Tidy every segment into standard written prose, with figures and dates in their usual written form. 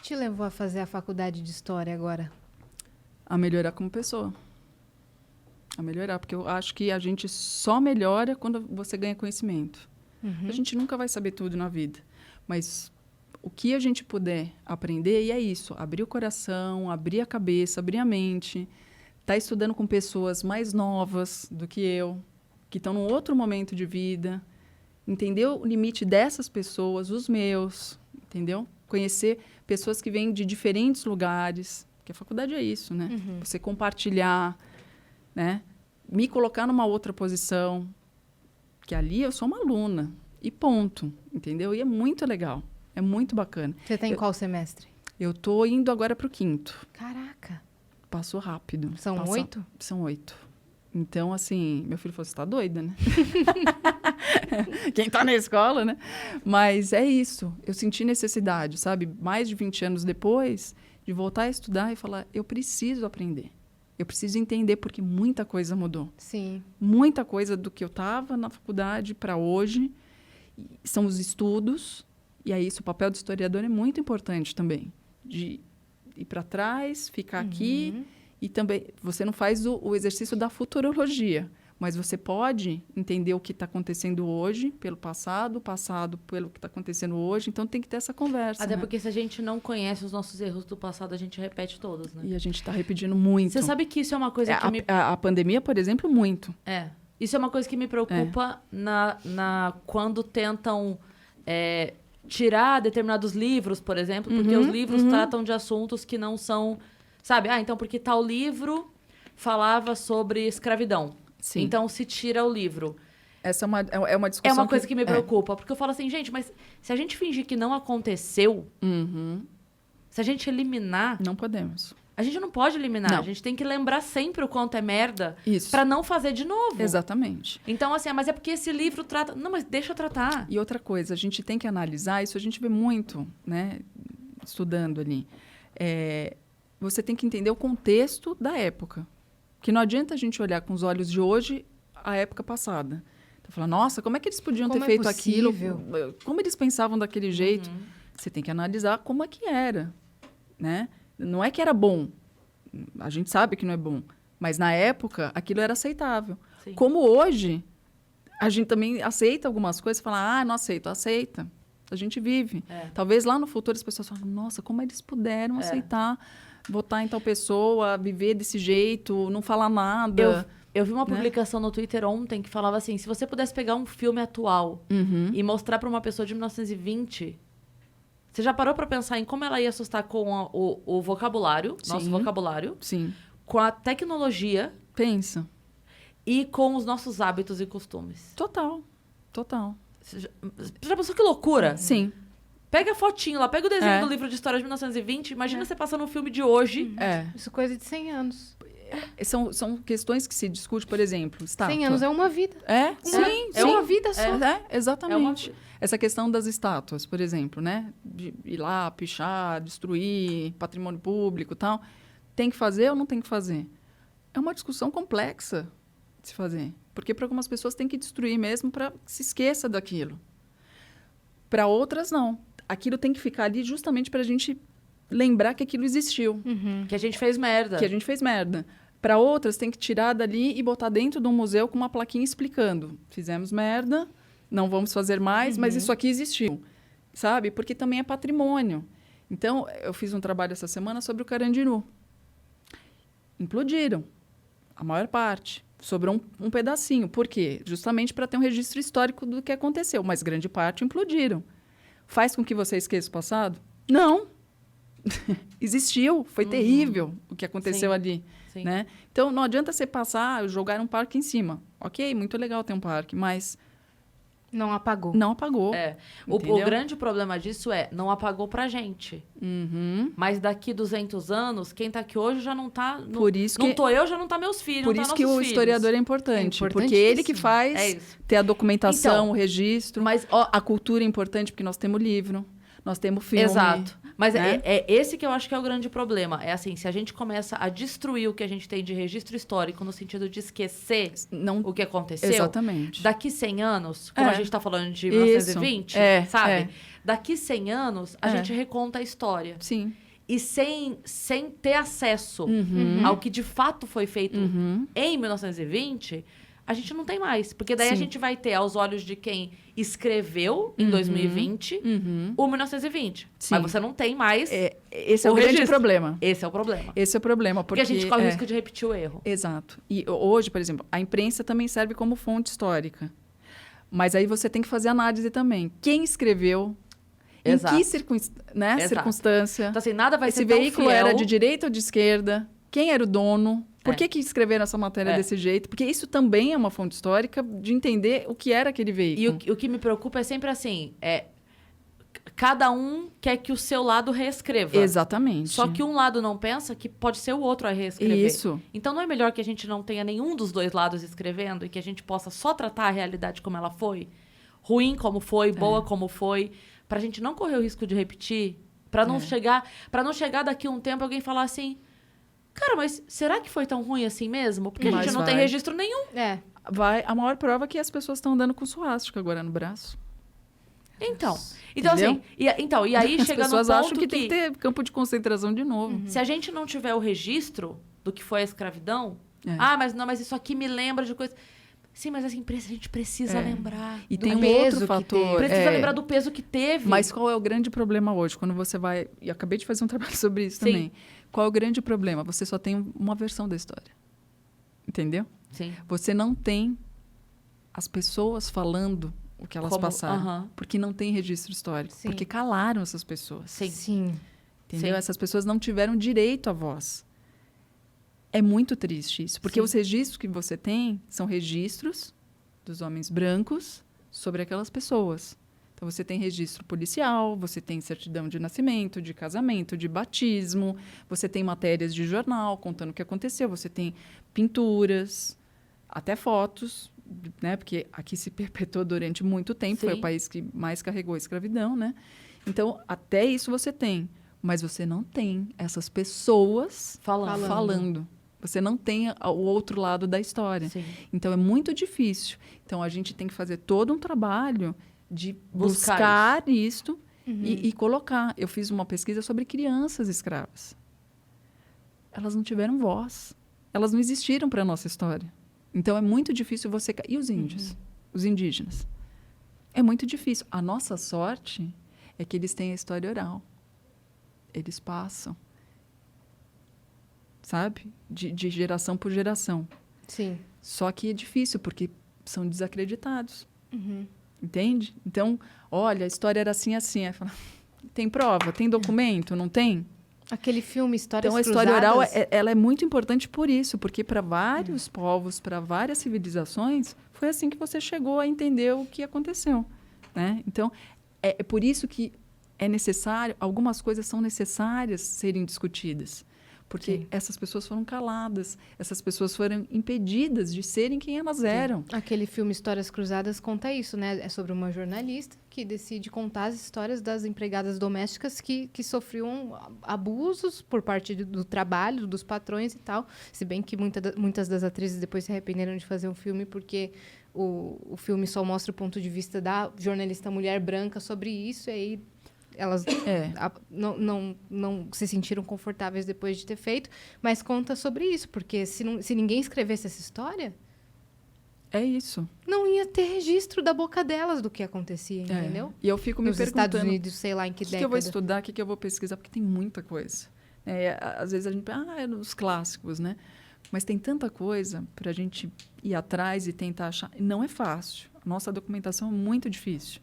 te levou a fazer a faculdade de História agora? A melhorar como pessoa. A melhorar, porque eu acho que a gente só melhora quando você ganha conhecimento. A gente nunca vai saber tudo na vida, mas o que a gente puder aprender, e é isso, abrir o coração, abrir a cabeça, abrir a mente, tá estudando com pessoas mais novas do que eu, que estão num outro momento de vida, entender o limite dessas pessoas, os meus, entendeu? Conhecer pessoas que vêm de diferentes lugares, porque a faculdade é isso, né? Você compartilhar, né? Me colocar numa outra posição, que ali eu sou uma aluna, e ponto, entendeu? E é muito legal, é muito bacana. Você tem qual semestre? Eu tô indo agora para o 5º. Caraca. Passou rápido. São 8? São 8. Então, assim, meu filho falou, você tá doida, né? Quem tá na escola, né? Mas é isso, eu senti necessidade, sabe? Mais de 20 anos depois, de voltar a estudar e falar, eu preciso aprender. Eu preciso entender, porque muita coisa mudou. Sim. Muita coisa do que eu estava na faculdade para hoje são os estudos. E aí, isso, o papel do historiador é muito importante também. De ir para trás, ficar aqui. E também, você não faz o exercício da futurologia, mas você pode entender o que está acontecendo hoje pelo passado, o passado pelo que está acontecendo hoje. Então, tem que ter essa conversa. Até né? porque se a gente não conhece os nossos erros do passado, a gente repete todos, né? E a gente está repetindo muito. Você sabe que isso é uma coisa que a pandemia, por exemplo, muito. Isso é uma coisa que me preocupa quando tentam tirar determinados livros, por exemplo, porque os livros tratam de assuntos que não são... Sabe? Então, porque tal livro falava sobre escravidão. Sim. Então, se tira o livro. Essa é uma discussão. É uma coisa que me preocupa. Porque eu falo assim, gente, mas se a gente fingir que não aconteceu, se a gente eliminar... Não podemos. A gente não pode eliminar. Não. A gente tem que lembrar sempre o quanto é merda Isso. pra não fazer de novo. Exatamente. Então, assim, mas é porque esse livro trata... Não, mas deixa eu tratar. E outra coisa, a gente tem que analisar, isso a gente vê muito, né? Estudando ali. Você tem que entender o contexto da época. Que não adianta a gente olhar com os olhos de hoje a época passada. Então, falar, nossa, como é que eles podiam ter feito aquilo? Como eles pensavam daquele jeito? Você tem que analisar como é que era, né? Não é que era bom. A gente sabe que não é bom. Mas, na época, aquilo era aceitável. Sim. Como hoje, a gente também aceita algumas coisas. Fala, não aceito. Aceita. A gente vive. Talvez lá no futuro as pessoas falem, nossa, como eles puderam aceitar votar em tal pessoa, viver desse jeito, não falar nada. Eu vi uma publicação no Twitter ontem que falava assim, se você pudesse pegar um filme atual e mostrar para uma pessoa de 1920... Você já parou para pensar em como ela ia assustar com o vocabulário, nosso vocabulário? Sim. Com a tecnologia. Pensa. E com os nossos hábitos e costumes. Total. Você já pensou que loucura? Sim. Pega a fotinho lá, pega o desenho do livro de história de 1920, imagina você passando um filme de hoje. Isso é coisa de 100 anos. São questões que se discute, por exemplo, estátua. 100 anos é uma vida. Sim. É uma vida só. Exatamente. Essa questão das estátuas, por exemplo, né? De ir lá, pichar, destruir patrimônio público e tal. Tem que fazer ou não tem que fazer? É uma discussão complexa de se fazer. Porque para algumas pessoas tem que destruir mesmo para que se esqueça daquilo. Para outras, não. Aquilo tem que ficar ali justamente para a gente lembrar que aquilo existiu. Que a gente fez merda. Para outras, tem que tirar dali e botar dentro de um museu com uma plaquinha explicando. Fizemos merda, não vamos fazer mais, mas isso aqui existiu. Sabe? Porque também é patrimônio. Então, eu fiz um trabalho essa semana sobre o Carandiru. Implodiram. A maior parte. Sobrou um pedacinho. Por quê? Justamente para ter um registro histórico do que aconteceu. Mas grande parte implodiram. Faz com que você esqueça o passado? Não. Existiu. Foi terrível o que aconteceu ali. Sim. Né? Então, não adianta você passar, jogar um parque em cima. Ok, muito legal ter um parque, mas... Não apagou. Não apagou. O grande problema disso não apagou pra gente. Mas daqui 200 anos, quem tá aqui hoje já não tá... Não tô eu, já não tá meus filhos, por isso que o historiador é importante. Porque ele que faz ter a documentação, o registro. Mas, a cultura é importante, porque nós temos livro, nós temos filme. Exato. Mas né? é esse que eu acho que é o grande problema. É assim, se a gente começa a destruir o que a gente tem de registro histórico no sentido de esquecer Não, o que aconteceu, exatamente. daqui 100 anos, como É. a gente tá falando de Isso. 1920, sabe? É. Daqui 100 anos, a gente reconta a história. Sim. E sem ter acesso ao que de fato foi feito em 1920, a gente não tem mais. Porque daí a Sim. gente vai ter, aos olhos de quem escreveu em 2020, o 1920. Sim. Mas você não tem mais. Esse é o O grande registro. problema. Esse é o problema. Esse é o problema. Porque a gente corre o risco de repetir o erro. Exato. E hoje, por exemplo, a imprensa também serve como fonte histórica. Mas aí você tem que fazer análise também. Quem escreveu, Exato. em que Exato. circunstância, Então, assim, nada vai esse ser tão veículo fiel. era de direita ou de esquerda, quem era o dono, por que escreveram essa matéria desse jeito? Porque isso também é uma fonte histórica de entender o que era aquele veículo. E o que me preocupa é sempre assim, cada um quer que o seu lado reescreva. Exatamente. Só que um lado não pensa que pode ser o outro a reescrever. Isso. Então não é melhor que a gente não tenha nenhum dos dois lados escrevendo e que a gente possa só tratar a realidade como ela foi? Ruim como foi, boa como foi, pra gente não correr o risco de repetir, pra não chegar daqui a um tempo alguém falar assim: "Cara, mas será que foi tão ruim assim mesmo? Porque a Mas gente não tem vai. registro nenhum". A maior prova é que as pessoas estão andando com suástica agora no braço. Então Entendeu? assim, e aí As chega no pessoas ponto acham que tem que ter campo de concentração de novo. se a gente não tiver o registro do que foi a escravidão, mas isso aqui me lembra de coisa. Sim, mas assim, a gente precisa lembrar. E do tem um peso outro que fator. teve. Precisa lembrar do peso que teve. Mas qual é o grande problema hoje? Quando você vai... E eu acabei de fazer um trabalho sobre isso Sim. também. Qual é o grande problema? Você só tem uma versão da história. Entendeu? Sim. Você não tem as pessoas falando o que elas passaram. Aham. Porque não tem registro histórico. Sim. Porque calaram essas pessoas. Sim. Sim. Entendeu? Sim. Essas pessoas não tiveram direito à voz. É muito triste isso. Porque Sim. os registros que você tem são registros dos homens brancos sobre aquelas pessoas. Então, você tem registro policial, você tem certidão de nascimento, de casamento, de batismo, você tem matérias de jornal contando o que aconteceu, você tem pinturas, até fotos, né? Porque aqui se perpetuou durante muito tempo, foi Sim. o país que mais carregou a escravidão, né? Então, até isso você tem. Mas você não tem essas pessoas falando. Você não tem o outro lado da história. Sim. Então, é muito difícil. Então, a gente tem que fazer todo um trabalho de Buscar buscar isto e colocar. Eu fiz uma pesquisa sobre crianças escravas. Elas não tiveram voz. Elas não existiram para a nossa história. Então, é muito difícil você... E os índios? Os indígenas? É muito difícil. A nossa sorte é que eles têm a história oral. Eles passam. Sabe? De geração por geração. Sim. Só que é difícil, porque são desacreditados. Entende? Então, olha, a história era assim, assim. Aí fala, tem prova? Tem documento? Não tem? Aquele filme Histórias Então, a história Cruzadas, oral ela é muito importante por isso, porque para vários povos, para várias civilizações, foi assim que você chegou a entender o que aconteceu. Né? Então, é por isso que é necessário, algumas coisas são necessárias serem discutidas. Porque Sim. essas pessoas foram caladas, essas pessoas foram impedidas de serem quem elas eram. aquele filme Histórias Cruzadas conta isso, né? É sobre uma jornalista que decide contar as histórias das empregadas domésticas que sofriam abusos por parte do trabalho, dos patrões e tal. Se bem que muitas das atrizes depois se arrependeram de fazer um filme porque o filme só mostra o ponto de vista da jornalista mulher branca sobre isso, e aí elas não se sentiram confortáveis depois de ter feito, mas conta sobre isso, porque se ninguém escrevesse essa história, É isso. não ia ter registro da boca delas do que acontecia, entendeu? E eu fico me Nos perguntando... Estados Unidos, sei lá em que O que década. eu vou estudar, o que eu vou pesquisar, porque tem muita coisa. Às vezes a gente pensa, é nos clássicos, né? Mas tem tanta coisa para a gente ir atrás e tentar achar. Não é fácil. A nossa documentação é muito difícil.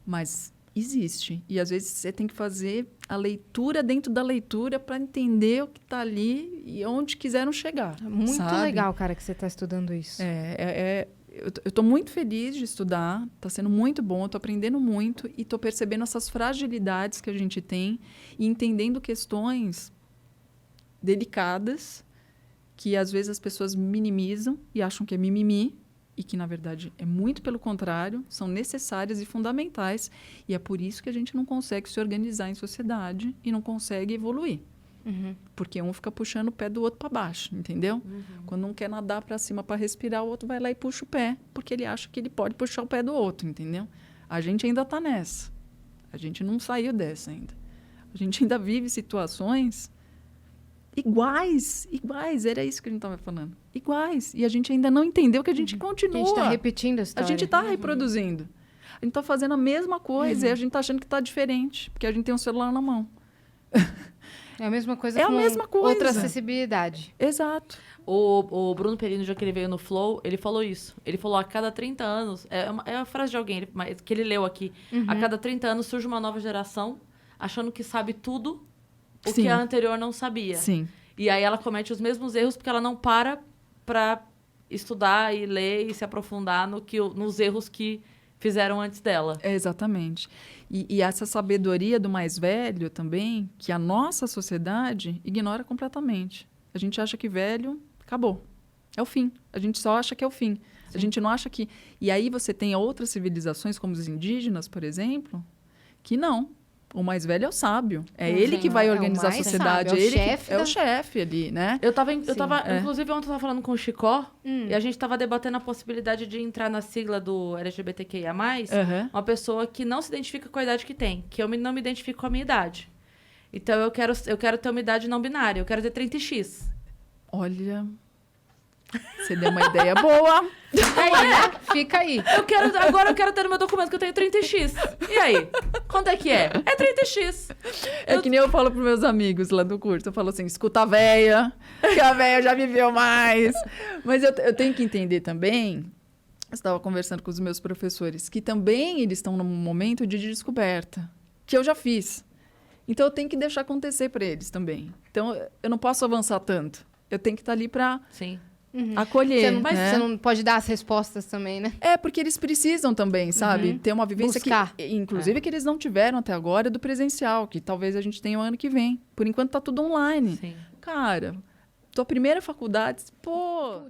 Mas existe. E às vezes você tem que fazer a leitura dentro da leitura para entender o que está ali e onde quiseram chegar. Muito sabe? legal, cara, que você está estudando isso. Eu estou muito feliz de estudar, está sendo muito bom, estou aprendendo muito e estou percebendo essas fragilidades que a gente tem e entendendo questões delicadas que às vezes as pessoas minimizam e acham que é mimimi, e que, na verdade, é muito pelo contrário, são necessárias e fundamentais. E é por isso que a gente não consegue se organizar em sociedade e não consegue evoluir. Porque um fica puxando o pé do outro para baixo, entendeu? Quando um quer nadar para cima para respirar, o outro vai lá e puxa o pé, porque ele acha que ele pode puxar o pé do outro, entendeu? A gente ainda está nessa. A gente não saiu dessa ainda. A gente ainda vive situações iguais, era isso que a gente estava falando. Iguais. E a gente ainda não entendeu que a gente continua. A gente está repetindo a história. A gente está reproduzindo. A gente está fazendo a mesma coisa e a gente está achando que está diferente, porque a gente tem um celular na mão. É a mesma coisa É com a mesma coisa. outra acessibilidade. Exato. O Bruno Perini, no dia que ele veio no Flow, ele falou isso. Ele falou, a cada 30 anos... É uma frase de alguém que ele leu aqui. A cada 30 anos surge uma nova geração achando que sabe tudo o que a anterior não sabia. Sim. E aí ela comete os mesmos erros porque ela não para estudar e ler e se aprofundar nos erros que fizeram antes dela. Exatamente. E essa sabedoria do mais velho também, que a nossa sociedade ignora completamente. A gente acha que velho, acabou. É o fim. A gente só acha que é o fim. A gente não acha que... E aí você tem outras civilizações, como os indígenas, por exemplo, que não. O mais velho é o sábio. É ele que vai organizar a sociedade. Sábio, É o chefe ali, né? Inclusive, ontem eu tava falando com o Chicó e a gente tava debatendo a possibilidade de entrar na sigla do LGBTQIA+, uma pessoa que não se identifica com a idade que tem, que eu não me identifico com a minha idade. Então, eu quero ter uma idade não binária, eu quero ter 30x. Olha... Você deu uma ideia boa. Fica aí. Agora eu quero ter no meu documento que eu tenho 30x. E aí? Quanto é que é? É 30x. É que nem eu falo pros meus amigos lá do curso. Eu falo assim, escuta a véia, que a véia já viveu mais. Mas eu tenho que entender também, eu estava conversando com os meus professores, que também eles estão num momento de descoberta, que eu já fiz. Então, eu tenho que deixar acontecer para eles também. Então, eu não posso avançar tanto. Eu tenho que estar ali para... Sim. Acolher, você não pode dar as respostas também, né? É, porque eles precisam também, sabe? Ter uma vivência buscar. Inclusive, que eles não tiveram até agora do presencial, que talvez a gente tenha o ano que vem. Por enquanto, tá tudo online. Sim. Cara, tua primeira faculdade, pô...